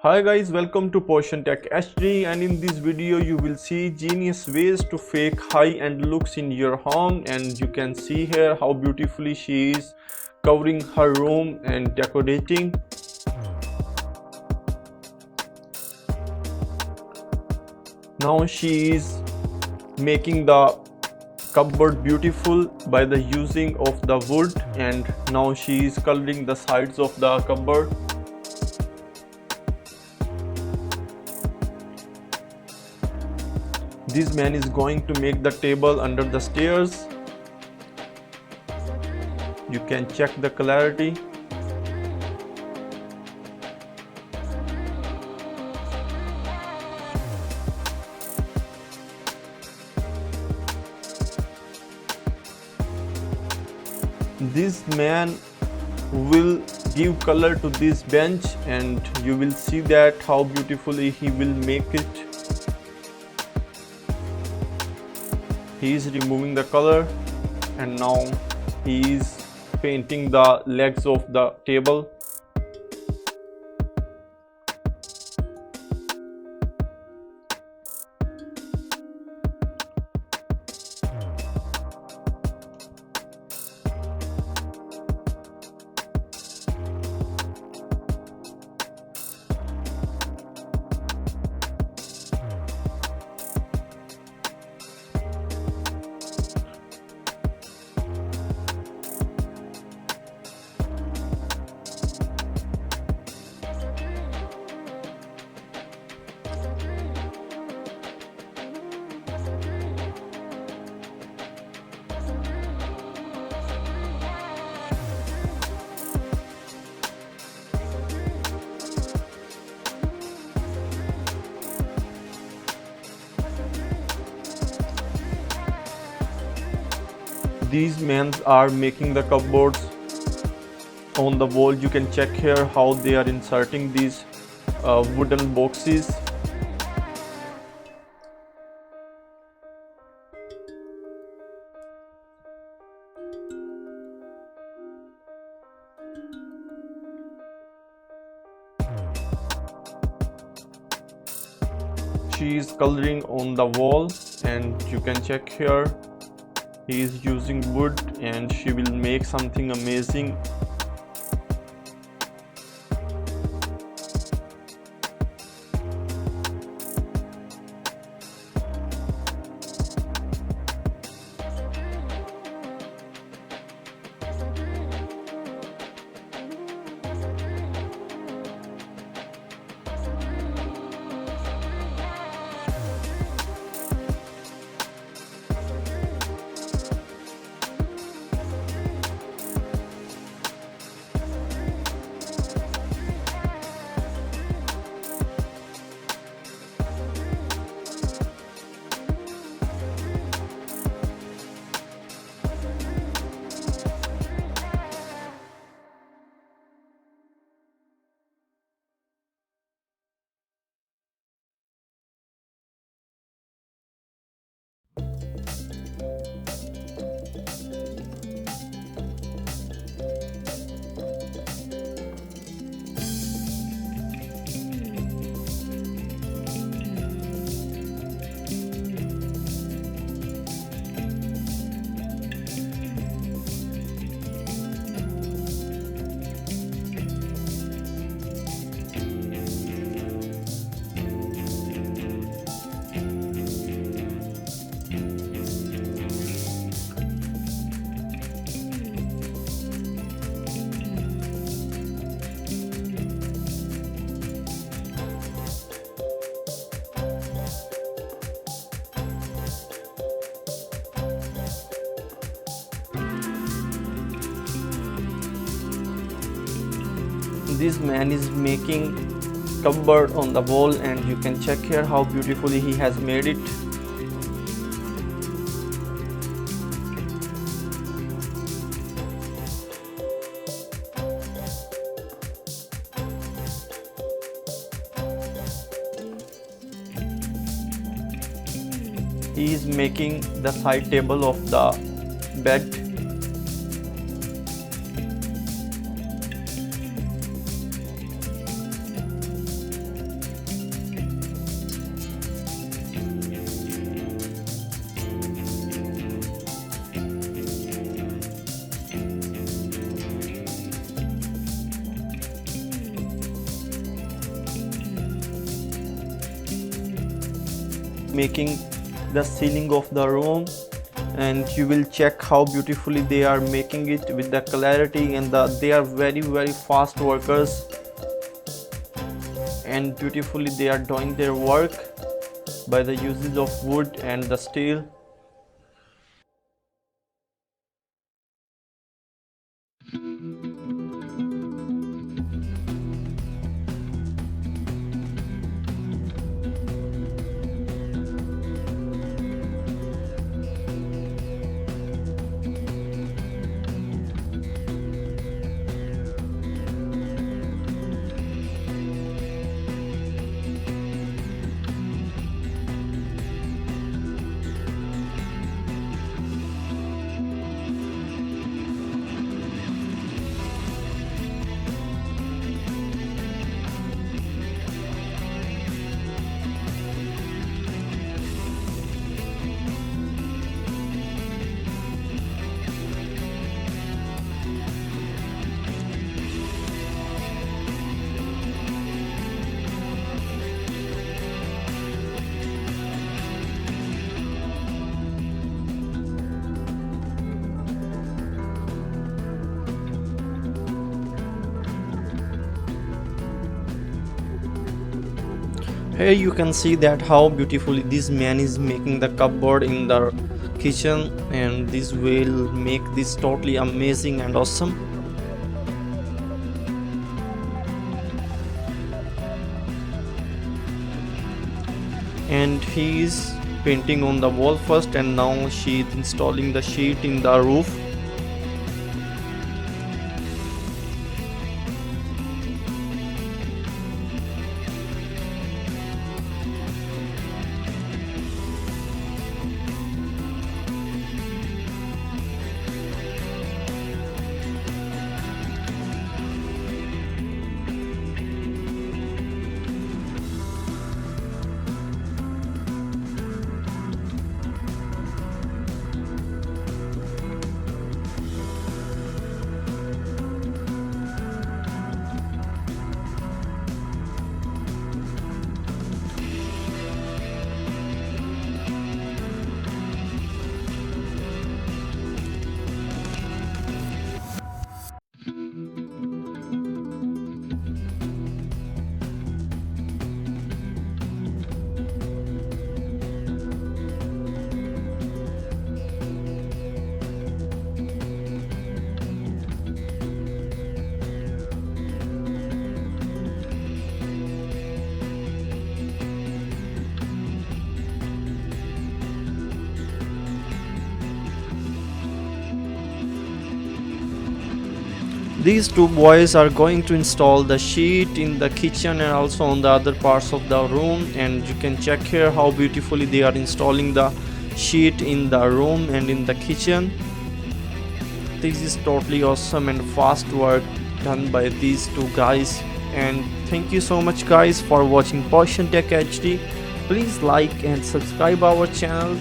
Hi guys, welcome to portiontechhd, and in this video you will see genius ways to fake high-end looks in your home. And you can see here how beautifully she is covering her room and decorating. Now she is making the cupboard beautiful by the using of the wood, and now she is coloring the sides of the cupboard. This man is going to make the table under the stairs. You can check the clarity. This man will give color to this bench, and you will see that how beautifully he will make it. He is removing the color, and now he is painting the legs of the table. These men are making the cupboards on the wall. You can check here how they are inserting these wooden boxes. She is coloring on the wall, and you can check here he is using wood, and she will make something amazing. This man is making cupboard on the wall, and you can check here how beautifully he has made it. He is making the side table of the bed. making the ceiling of the room, and you will check how beautifully they are making it with the clarity, and they are very fast workers, and beautifully they are doing their work by the usage of wood and the steel. Here you can see that how beautifully this man is making the cupboard in the kitchen, and this will make this totally amazing and awesome. And he is painting on the wall first, and now she is installing the sheet in the roof. These two boys are going to install the sheet in the kitchen and also on the other parts of the room, and you can check here how beautifully they are installing the sheet in the room and in the kitchen. This is totally awesome and fast work done by these two guys. And thank you so much guys for watching Portion Tech HD. Please like and subscribe our channel.